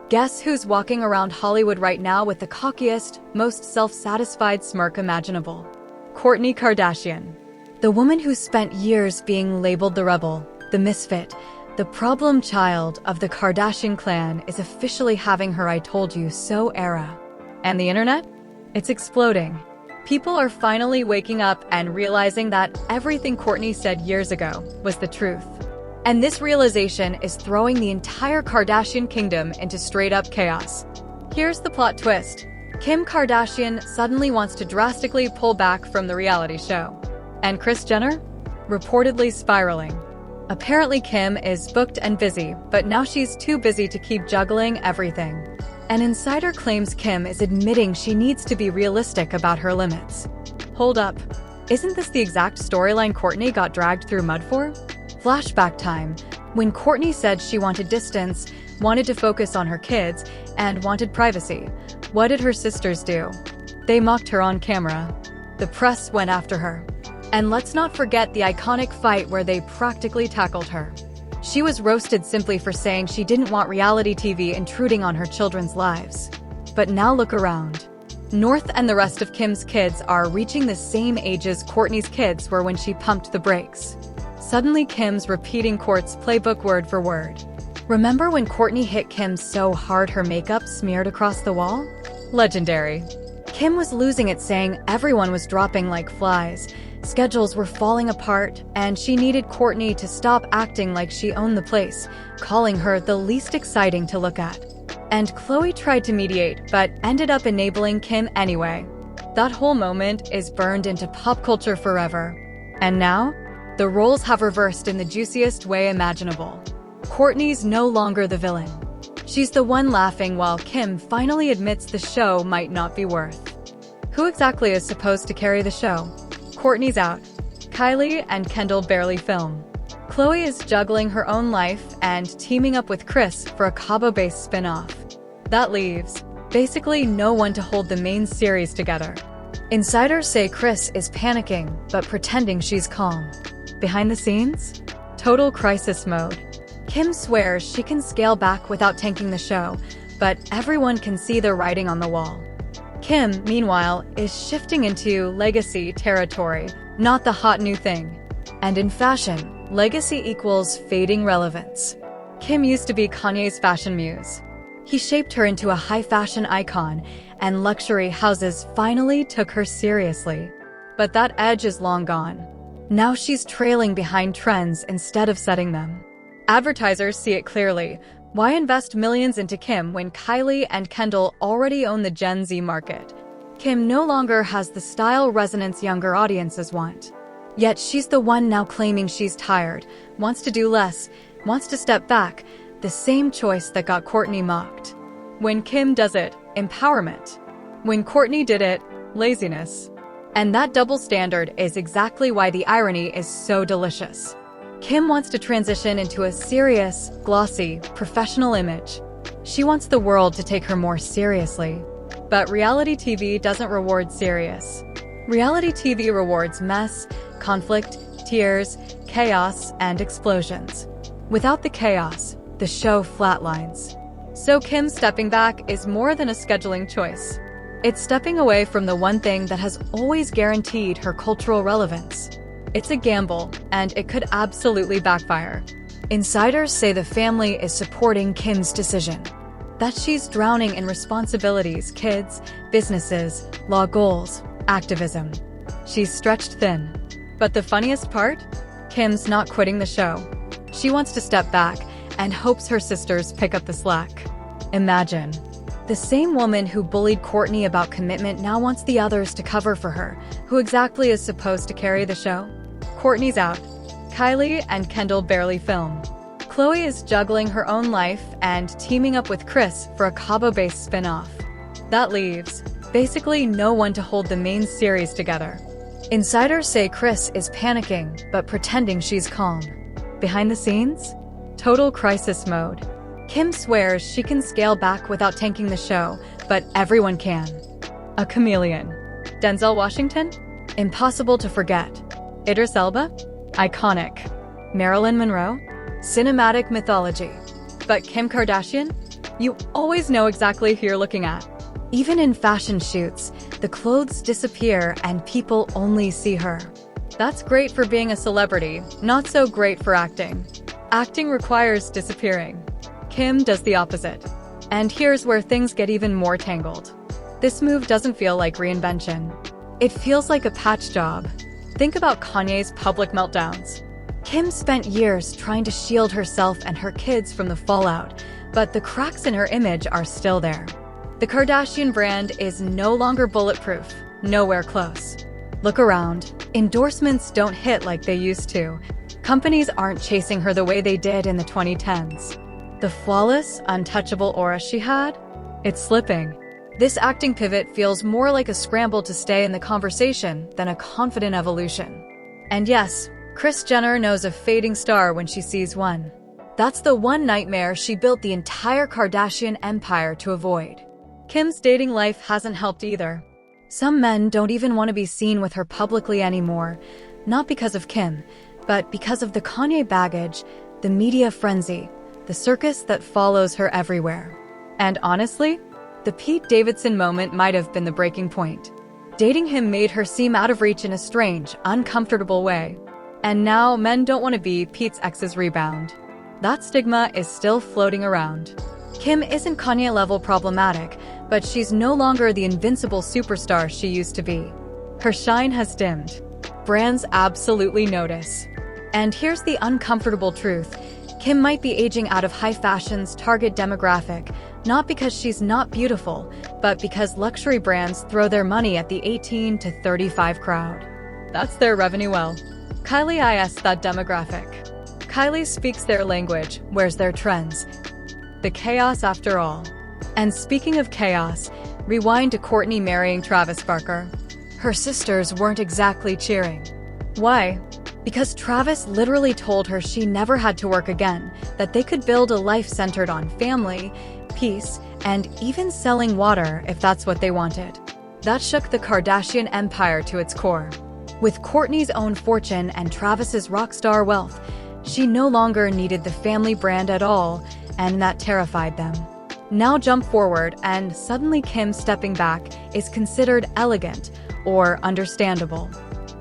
Guess who's walking around Hollywood right now with the cockiest, most self-satisfied smirk imaginable? Kourtney Kardashian. The woman who spent years being labeled the rebel, the misfit, the problem child of the Kardashian clan is officially having her "I told you so" era. And the internet? It's exploding. People are finally waking up and realizing that everything Kourtney said years ago was the truth. And this realization is throwing the entire Kardashian kingdom into straight-up chaos. Here's the plot twist. Kim Kardashian suddenly wants to drastically pull back from the reality show. And Kris Jenner? Reportedly spiraling. Apparently Kim is booked and busy, but now she's too busy to keep juggling everything. An insider claims Kim is admitting she needs to be realistic about her limits. Hold up. Isn't this the exact storyline Kourtney got dragged through mud for? Flashback time, when Kourtney said she wanted distance, wanted to focus on her kids, and wanted privacy. What did her sisters do? They mocked her on camera. The press went after her. And let's not forget the iconic fight where they practically tackled her. She was roasted simply for saying she didn't want reality TV intruding on her children's lives. But now look around. North and the rest of Kim's kids are reaching the same ages Kourtney's kids were when she pumped the brakes. Suddenly Kim's repeating Kourt's playbook word for word. Remember when Kourtney hit Kim so hard her makeup smeared across the wall? Legendary. Kim was losing it, saying everyone was dropping like flies, schedules were falling apart, and she needed Kourtney to stop acting like she owned the place, calling her the least exciting to look at. And Khloe tried to mediate, but ended up enabling Kim anyway. That whole moment is burned into pop culture forever. And now, the roles have reversed in the juiciest way imaginable. Kourtney's no longer the villain. She's the one laughing while Kim finally admits the show might not be worth. Who exactly is supposed to carry the show? Kourtney's out. Kylie and Kendall barely film. Khloe is juggling her own life and teaming up with Kris for a Cabo-based spin-off. That leaves basically no one to hold the main series together. Insiders say Kris is panicking but pretending she's calm. Behind the scenes? Total crisis mode. Kim swears she can scale back without tanking the show, but everyone can see the writing on the wall. Kim, meanwhile, is shifting into legacy territory, not the hot new thing. And in fashion, legacy equals fading relevance. Kim used to be Kanye's fashion muse. He shaped her into a high-fashion icon, and luxury houses finally took her seriously. But that edge is long gone. Now she's trailing behind trends instead of setting them. Advertisers see it clearly. Why invest millions into Kim when Kylie and Kendall already own the Gen Z market? Kim no longer has the style resonance younger audiences want. Yet she's the one now claiming she's tired, wants to do less, wants to step back, the same choice that got Kourtney mocked. When Kim does it, empowerment. When Kourtney did it, laziness. And that double standard is exactly why the irony is so delicious. Kim wants to transition into a serious, glossy, professional image. She wants the world to take her more seriously. But reality TV doesn't reward serious. Reality TV rewards mess, conflict, tears, chaos, and explosions. Without the chaos, the show flatlines. So Kim stepping back is more than a scheduling choice. It's stepping away from the one thing that has always guaranteed her cultural relevance. It's a gamble, and it could absolutely backfire. Insiders say the family is supporting Kim's decision. That she's drowning in responsibilities, kids, businesses, law goals, activism. She's stretched thin. But the funniest part? Kim's not quitting the show. She wants to step back and hopes her sisters pick up the slack. Imagine. The same woman who bullied Kourtney about commitment now wants the others to cover for her. Who exactly is supposed to carry the show? Kourtney's out. Kylie and Kendall barely film. Khloe is juggling her own life and teaming up with Kris for a Cabo-based spin-off. That leaves basically no one to hold the main series together. Insiders say Kris is panicking but pretending she's calm. Behind the scenes? Total crisis mode. Kim swears she can scale back without tanking the show, but everyone can. A chameleon. Denzel Washington? Impossible to forget. Idris Elba? Iconic. Marilyn Monroe? Cinematic mythology. But Kim Kardashian? You always know exactly who you're looking at. Even in fashion shoots, the clothes disappear and people only see her. That's great for being a celebrity, not so great for acting. Acting requires disappearing. Kim does the opposite. And here's where things get even more tangled. This move doesn't feel like reinvention. It feels like a patch job. Think about Kanye's public meltdowns. Kim spent years trying to shield herself and her kids from the fallout, but the cracks in her image are still there. The Kardashian brand is no longer bulletproof, nowhere close. Look around. Endorsements don't hit like they used to. Companies aren't chasing her the way they did in the 2010s. The flawless, untouchable aura she had? It's slipping. This acting pivot feels more like a scramble to stay in the conversation than a confident evolution. And yes, Kris Jenner knows a fading star when she sees one. That's the one nightmare she built the entire Kardashian empire to avoid. Kim's dating life hasn't helped either. Some men don't even want to be seen with her publicly anymore, not because of Kim, but because of the Kanye baggage, the media frenzy, the circus that follows her everywhere. And honestly, the Pete Davidson moment might have been the breaking point. Dating him made her seem out of reach in a strange, uncomfortable way. And now men don't want to be Pete's ex's rebound. That stigma is still floating around. Kim isn't Kanye-level problematic, but she's no longer the invincible superstar she used to be. Her shine has dimmed. Brands absolutely notice. And here's the uncomfortable truth. Kim might be aging out of high fashion's target demographic, not because she's not beautiful, but because luxury brands throw their money at the 18 to 35 crowd. That's their revenue well. Kylie is that demographic. Kylie speaks their language, wears their trends. The chaos after all. And speaking of chaos, rewind to Kourtney marrying Travis Barker. Her sisters weren't exactly cheering. Why? Because Travis literally told her she never had to work again, that they could build a life centered on family, peace, and even selling water if that's what they wanted. That shook the Kardashian empire to its core. With Kourtney's own fortune and Travis's rock star wealth, she no longer needed the family brand at all, and that terrified them. Now jump forward, and suddenly Kim stepping back is considered elegant or understandable.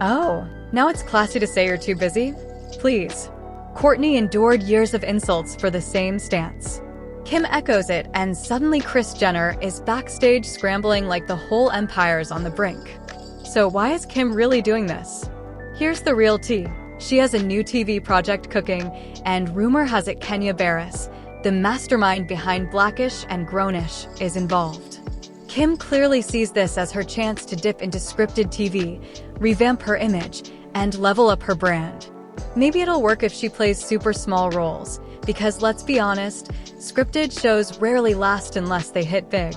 Oh, now it's classy to say you're too busy? Please. Kourtney endured years of insults for the same stance. Kim echoes it, and suddenly Kris Jenner is backstage scrambling like the whole empire's on the brink. So why is Kim really doing this? Here's the real tea. She has a new TV project cooking, and rumor has it Kenya Barris, the mastermind behind Blackish and Grownish, is involved. Kim clearly sees this as her chance to dip into scripted TV, revamp her image, and level up her brand. Maybe it'll work if she plays super small roles, because let's be honest, scripted shows rarely last unless they hit big.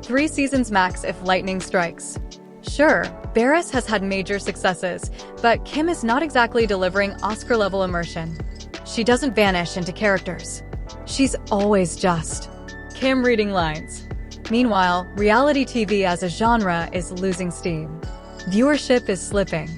3 seasons max if lightning strikes. Sure, Barris has had major successes, but Kim is not exactly delivering Oscar-level immersion. She doesn't vanish into characters. She's always just Kim reading lines. Meanwhile, reality TV as a genre is losing steam. Viewership is slipping.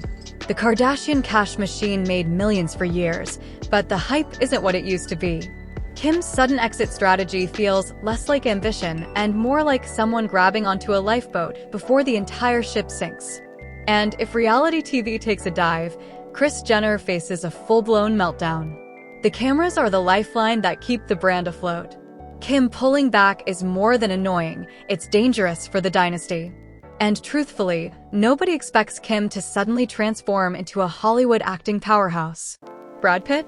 The Kardashian cash machine made millions for years, but the hype isn't what it used to be. Kim's sudden exit strategy feels less like ambition and more like someone grabbing onto a lifeboat before the entire ship sinks. And if reality TV takes a dive, Kris Jenner faces a full-blown meltdown. The cameras are the lifeline that keep the brand afloat. Kim pulling back is more than annoying, it's dangerous for the dynasty. And truthfully, nobody expects Kim to suddenly transform into a Hollywood acting powerhouse. Brad Pitt?